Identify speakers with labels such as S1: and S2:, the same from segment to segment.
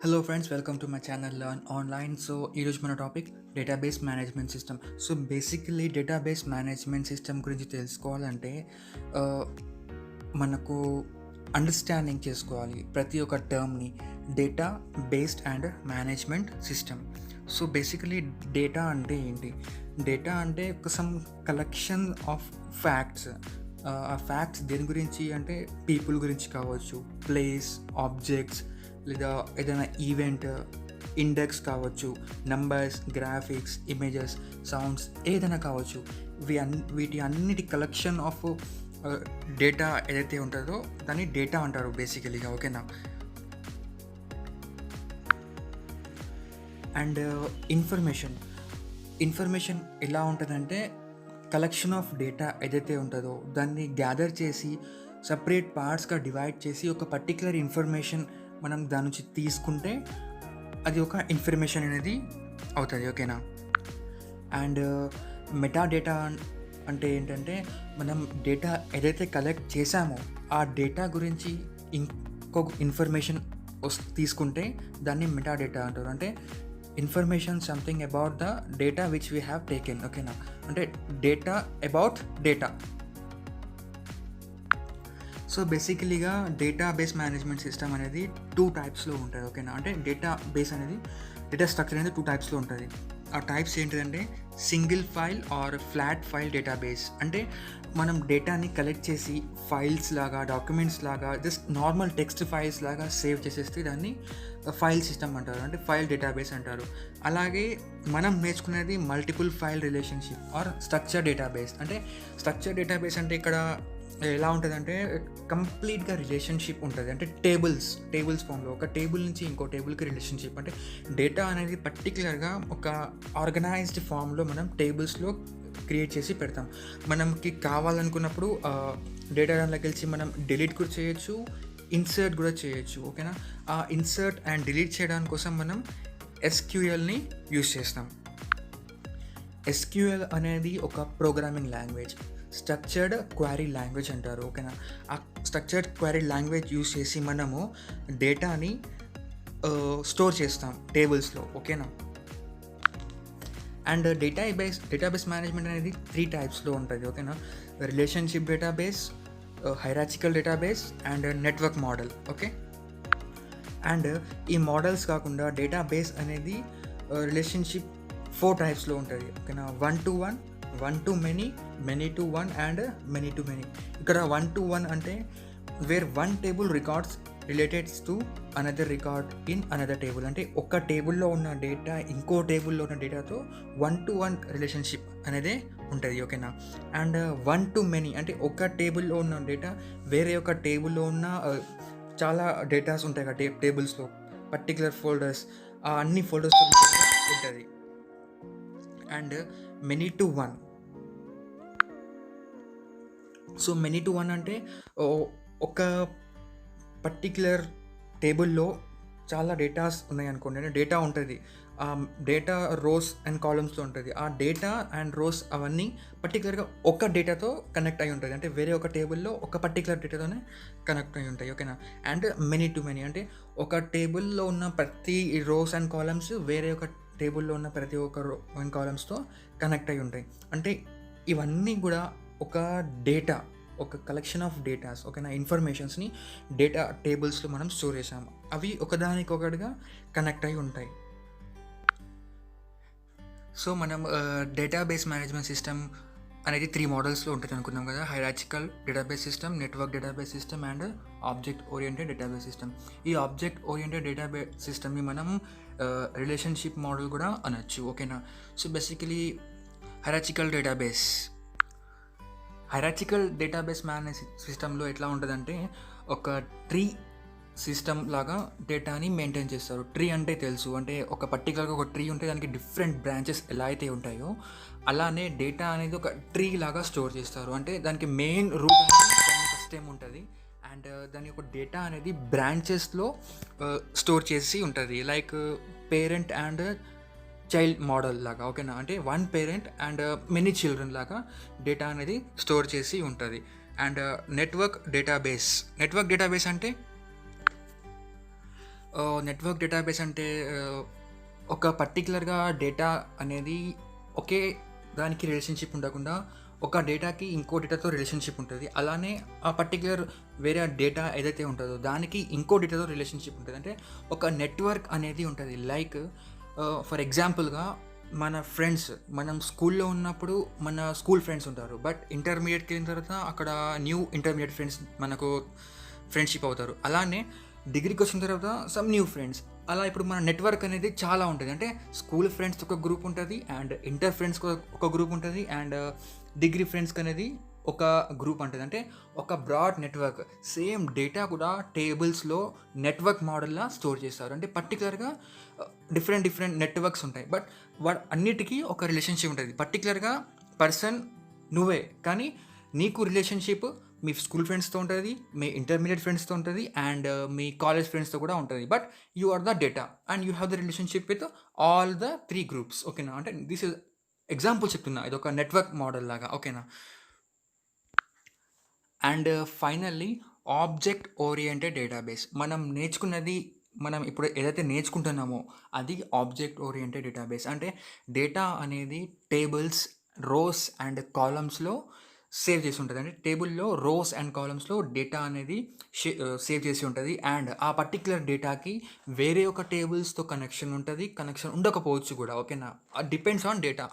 S1: Hello friends, welcome to my channel learn online. So ఈరోజు మన topic database management system. So basically database management system గురించి తెలుసుకోవాలంటే ఆ, మనకు అండర్స్టాండింగ్ చేసుకోవాలి ప్రతి ఒక్క టర్మ్ని. Data based and management system. So basically data అంటే ఏంటి? డేటా అంటే ఒక సమ్ కలెక్షన్ ఆఫ్ ఫ్యాక్ట్స్. ఆ ఫ్యాక్ట్స్ దేని గురించి అంటే పీపుల్ గురించి కావచ్చు, ప్లేస్, ఆబ్జెక్ట్స్, లేదా ఏదైనా ఈవెంట్, ఇండెక్స్ కావచ్చు, నంబర్స్, గ్రాఫిక్స్, ఇమేజెస్, సౌండ్స్, ఏదైనా కావచ్చు. వీటి అన్నిటి కలెక్షన్ ఆఫ్ డేటా ఏదైతే ఉంటుందో దాన్ని డేటా అంటారు బేసికలీగా. ఓకేనా? అండ్ ఇన్ఫర్మేషన్ ఎలా ఉంటుందంటే కలెక్షన్ ఆఫ్ డేటా ఏదైతే ఉంటుందో దాన్ని గ్యాదర్ చేసి సపరేట్ పార్ట్స్గా డివైడ్ చేసి ఒక పర్టికులర్ ఇన్ఫర్మేషన్ మనం దాని నుంచి తీసుకుంటే అది ఒక ఇన్ఫర్మేషన్ అనేది అవుతుంది. ఓకేనా? అండ్ మెటా డేటా అంటే ఏంటంటే మనం డేటా ఏదైతే కలెక్ట్ చేసామో ఆ డేటా గురించి ఇంకొక ఇన్ఫర్మేషన్ తీసుకుంటే దాన్ని మెటా డేటా అంటారు. అంటే information something about the data which we have taken. ఓకేనా? అంటే డేటా అబౌట్ డేటా. సో బేసికలీగా డేటాబేస్ మేనేజ్మెంట్ సిస్టమ్ అనేది 2 టైప్స్లో ఉంటుంది. ఓకేనా? అంటే డేటా స్ట్రక్చర్ అనేది 2 టైప్స్లో ఉంటుంది. ఆ టైప్స్ ఏంటిదంటే single file or flat file database. అంటే మనం డేటాని కలెక్ట్ చేసి ఫైల్స్ లాగా, డాక్యుమెంట్స్ లాగా, జస్ట్ నార్మల్ టెక్స్ట్ ఫైల్స్ లాగా సేవ్ చేసేస్తే దాన్ని ఫైల్ సిస్టమ్ అంటారు, అంటే ఫైల్ డేటాబేస్ అంటారు. అలాగే మనం నేర్చుకునేది multiple file relationship or structure database. అంటే స్ట్రక్చర్ డేటాబేస్ అంటే ఇక్కడ ఎలా ఉంటుందంటే కంప్లీట్గా రిలేషన్షిప్ ఉంటుంది. అంటే టేబుల్స్ ఫామ్లో ఒక టేబుల్ నుంచి ఇంకో టేబుల్కి రిలేషన్షిప్. అంటే డేటా అనేది పర్టికులర్గా ఒక ఆర్గనైజ్డ్ ఫామ్లో మనం టేబుల్స్లో క్రియేట్ చేసి పెడతాం. మనకి కావాలనుకున్నప్పుడు డేటా దాంట్లోకి వెళ్ళి మనం డిలీట్ కూడా చేయొచ్చు, ఇన్సర్ట్ కూడా చేయొచ్చు. ఓకేనా? ఆ ఇన్సర్ట్ అండ్ డిలీట్ చేయడానికి కోసం మనం ఎస్క్యూఎల్ని యూస్ చేస్తాం. ఎస్క్యూఎల్ అనేది ఒక programming language, structured query language అంటారు. ఓకేనా? ఆ స్ట్రక్చర్డ్ క్వరీ లాంగ్వేజ్ యూస్ చేసి మనము డేటాని స్టోర్ చేస్తాం టేబుల్స్లో. ఓకేనా? అండ్ డేటాబేస్ మేనేజ్మెంట్ అనేది 3 టైప్స్లో ఉంటుంది. ఓకేనా? Relationship database, hierarchical database and network model. Okay? And ఈ మోడల్స్ కాకుండా డేటాబేస్ అనేది రిలేషన్షిప్ 4 టైప్స్లో ఉంటుంది. ఓకేనా? 1 to 1, 1 to many, many to 1 and many to many. ఇక్కడ 1 to 1 అంటే where one table records related to another record in another table. అంటే ఒక టేబుల్లో ఉన్న డేటా ఇంకో టేబుల్లో ఉన్న డేటాతో 1 to 1 రిలేషన్షిప్ అనేదే ఉంటుంది. ఓకేనా? అండ్ 1 to many అంటే ఒక టేబుల్లో ఉన్న డేటా వేరే ఒక టేబుల్లో ఉన్న చాలా డేటాస్ ఉంటాయి కదా టేబుల్స్లో, పర్టికులర్ ఫోల్డర్స్, ఆ అన్ని ఫోల్డర్స్ ఉంటుంది. And many to 1. So many to 1 అంటే ఒక పర్టిక్యులర్ టేబుల్లో చాలా డేటాస్ ఉన్నాయనుకోండి. అంటే డేటా ఉంటుంది, ఆ డేటా రోస్ అండ్ కాలమ్స్లో ఉంటుంది. ఆ డేటా అండ్ రోస్ అవన్నీ పర్టికులర్గా ఒక డేటాతో కనెక్ట్ అయి ఉంటుంది. అంటే వేరే ఒక టేబుల్లో ఒక పర్టికులర్ డేటాతోనే కనెక్ట్ అయి ఉంటాయి. ఓకేనా? అండ్ మెనీ టు మెనీ అంటే ఒక టేబుల్లో ఉన్న ప్రతి రోస్ అండ్ కాలమ్స్ వేరే ఒక టేబుల్లో ఉన్న ప్రతి ఒక్క రో అండ్ కాలమ్స్తో కనెక్ట్ అయి ఉంటాయి. అంటే ఇవన్నీ కూడా ఒక డేటా, ఒక కలెక్షన్ ఆఫ్ డేటాస్. ఓకేనా? ఇన్ఫర్మేషన్స్ని డేటా టేబుల్స్లో మనం స్టోర్ చేసాము. అవి ఒకదానికొకటిగా కనెక్ట్ అయి ఉంటాయి. సో మనం డేటాబేస్ మేనేజ్మెంట్ సిస్టమ్ అనేది 3 మోడల్స్లో ఉంటుంది అనుకున్నాం కదా. Hierarchical database system, network database system and object oriented database system. ఈ ఆబ్జెక్ట్ ఓరియంటెడ్ డేటాబేస్ సిస్టమ్ని మనం రిలేషన్షిప్ మోడల్ కూడా అనొచ్చు. ఓకేనా? So basically hierarchical database manage సిస్టంలో ఎట్లా ఉంటుందంటే ఒక ట్రీ సిస్టమ్ లాగా డేటాని మెయింటైన్ చేస్తారు. ట్రీ అంటే తెలుసు, అంటే ఒక పర్టికులర్గా ఒక ట్రీ ఉంటే దానికి డిఫరెంట్ బ్రాంచెస్ ఎలా అయితే ఉంటాయో అలానే డేటా అనేది ఒక ట్రీ లాగా స్టోర్ చేస్తారు. అంటే దానికి మెయిన్ రూట్ అనేది దాని సిస్టమ్ ఉంటుంది అండ్ దాని యొక్క డేటా అనేది బ్రాంచెస్లో స్టోర్ చేసి ఉంటుంది. Like parent and child model లాగా. ఓకేనా? అంటే 1 పేరెంట్ అండ్ మెనీ చిల్డ్రన్ లాగా డేటా అనేది స్టోర్ చేసి ఉంటుంది. అండ్ నెట్వర్క్ డేటాబేస్ అంటే నెట్వర్క్ డేటాబేస్ అంటే ఒక పర్టిక్యులర్‌గా డేటా అనేది ఒకే దానికి రిలేషన్‌షిప్ ఉండకుండా, ఒక డేటాకి ఇంకో డేటాతో రిలేషన్‌షిప్ ఉంటది. అలానే ఆ పర్టిక్యులర్ వేరే డేటా ఏదైతే ఉంటదో దానికి ఇంకో డేటాతో రిలేషన్‌షిప్ ఉంటది. అంటే ఒక నెట్వర్క్ అనేది ఉంటది. లైక్ ఫర్ ఎగ్జాంపుల్‌గా మన ఫ్రెండ్స్ మనం స్కూల్‌లో ఉన్నప్పుడు మన స్కూల్ ఫ్రెండ్స్ ఉంటారు. బట్ ఇంటర్మీడియేట్‌కెళ్ళిన తర్వాత అక్కడ న్యూ ఇంటర్మీడియేట్ ఫ్రెండ్స్ మనకు ఫ్రెండ్‌షిప్ అవుతారు. అలానే డిగ్రీకొచ్చిన తర్వాత సమ్ న్యూ ఫ్రెండ్స్. అలా ఇప్పుడు మన నెట్వర్క్ అనేది చాలా ఉంటది. అంటే స్కూల్ ఫ్రెండ్స్‌కి ఒక గ్రూప్ ఉంటది. అండ్ ఇంటర్ ఫ్రెండ్స్‌కి ఒక గ్రూప్ ఉంటది. అండ్ డిగ్రీ ఫ్రెండ్స్‌కనేది ఒక గ్రూప్ ఉంటది. అంటే ఒక బ్రాడ్ నెట్వర్క్. సేమ్ డేటా కూడా టేబుల్స్‌లో నెట్వర్క్ మోడల్‌లా స్టోర్ చేస్తారు. అంటే పర్టిక్యులర్‌గా డిఫరెంట్ నెట్వర్క్స్ ఉంటాయి. బట్ అన్నిటికీ ఒక రిలేషన్‌షిప్ ఉంటది. పర్టిక్యులర్‌గా పర్సన్ నువ్వే. కానీ నీకు రిలేషన్‌షిప్ మీ స్కూల్ ఫ్రెండ్స్‌తో ఉంటది. మీ ఇంటర్మీడియేట్ ఫ్రెండ్స్‌తో ఉంటది. అండ్ మీ కాలేజ్ ఫ్రెండ్స్‌తో కూడా ఉంటది. But you are the data and you have the relationship with all the 3 groups. ఓకేనా? అంటే దిస్ ఇస్ ఎగ్జాంపుల్ చెప్తున్నా. ఇదొక నెట్వర్క్ మోడల్ లాగా. ఓకేనా? And finally object oriented database. మనం ఇప్పుడు ఏదైతే నేర్చుకుంటున్నామో అది ఆబ్జెక్ట్ ఓరియెంటెడ్ డేటాబేస్. అంటే డేటా అనేది టేబుల్స్, రోస్ అండ్ కాలమ్స్‌లో సేవ్ చేసి ఉంటది. అంటే టేబుల్‌లో రోస్ అండ్ కాలమ్స్‌లో డేటా అనేది సేవ్ చేసి ఉంటది. అండ్ ఆ పర్టిక్యులర్ డేటాకి వేరే ఒక టేబుల్స్‌తో కనెక్షన్ ఉంటది. కనెక్షన్ ఉండకపోవచ్చు గూడా. ఓకేనా? Depends on data.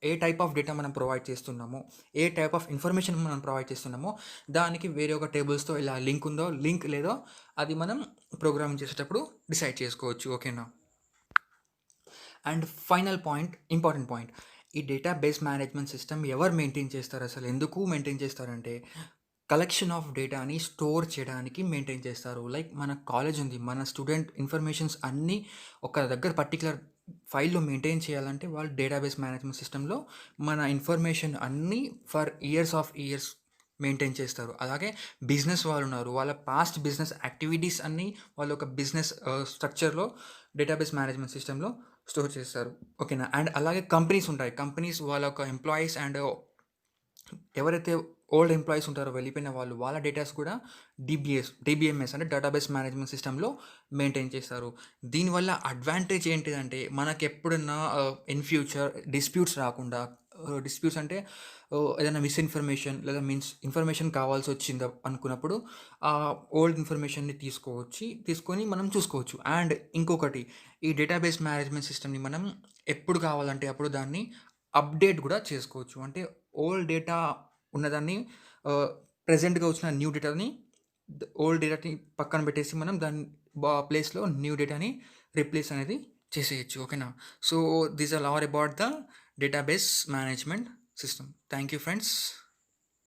S1: A type of data మనం ప్రొవైడ్ చేస్తున్నామో, ఏ టైప్ ఆఫ్ ఇన్ఫర్మేషన్ మనం ప్రొవైడ్ చేస్తున్నామో, దానికి వేరే ఒక టేబుల్స్‌తో ఇలా లింక్ ఉందో, లింక్ లేదో అది మనం ప్రోగ్రామింగ్ చేసేటప్పుడు డిసైడ్ చేసుకోవచ్చు. ఓకేనా? And final point, important point. ఈ డేటాబేస్ మేనేజ్మెంట్ సిస్టమ్ ఎవరు మెయింటైన్ చేస్తారు అసలు? ఎందుకు మెయింటైన్ చేస్తారంటే, కలెక్షన్ ఆఫ్ డేటాని స్టోర్ చేయడానికి మెయింటైన్ చేస్తారు. లైక్ మన కాలేజ్ ఉంది. మన స్టూడెంట్ ఇన్ఫర్మేషన్స్ అన్నీ ఒక దగ్గర పర్టిక్యులర్ ఫైల్‌లో మెయింటైన్ చేయాలంటే వాళ్ళు డేటాబేస్ మేనేజ్మెంట్ సిస్టమ్‌లో మన ఇన్ఫర్మేషన్ అన్నీ for years of years maintain చేస్తారు. అలాగే బిజినెస్ వాళ్ళున్నారు. వాళ్ళ పాస్ట్ బిజినెస్ యాక్టివిటీస్ అన్నీ వాళ్ళు ఒక బిజినెస్ స్ట్రక్చర్‌లో డేటాబేస్ మేనేజ్మెంట్ సిస్టమ్‌లో స్టోర్ చేస్తారు. ఓకేనా? అండ్ అలాగే కంపెనీస్ ఉంటాయి. కంపెనీస్ వాళ్ళ యొక్క ఎంప్లాయీస్ అండ్ ఎవరైతే ఓల్డ్ ఎంప్లాయీస్ ఉంటారో వెళ్ళిపోయిన వాళ్ళు, వాళ్ళ డేటాస్ కూడా డీబీఎంఎస్ అంటే డేటాబేస్ మేనేజ్మెంట్ సిస్టమ్‌లో మెయింటైన్ చేస్తారు. దీనివల్ల అడ్వాంటేజ్ ఏంటిదంటే మనకెప్పుడన్నా ఇన్ ఫ్యూచర్ డిస్ప్యూట్స్ రాకుండా డిస్ప్యూట్స్ అంటే ఏదైనా మిస్‌ఇన్ఫర్మేషన్ లేదా ఇన్ఫర్మేషన్ కావాల్సొచ్చింది అనుకున్నప్పుడు ఓల్డ్ ఇన్ఫర్మేషన్‌ని తీసుకొని మనం చూసుకోవచ్చు. అండ్ ఇంకొకటి ఈ డేటాబేస్ మేనేజ్మెంట్ సిస్టమ్‌ని మనం ఎప్పుడు కావాలంటే అప్పుడు దాన్ని అప్డేట్ గూడా చేసుకోవచ్చు. అంటే ఓల్డ్ డేటా ఉన్నదాన్ని ప్రెజెంట్‌గా వచ్చిన న్యూ డేటాని ఓల్డ్ డేటాని పక్కన పెట్టేసి మనం దాని ప్లేస్‌లో న్యూ డేటాని రిప్లేస్ అనేది చేసేయొచ్చు. ఓకేనా? So, these are all about the database management system. Thank you friends.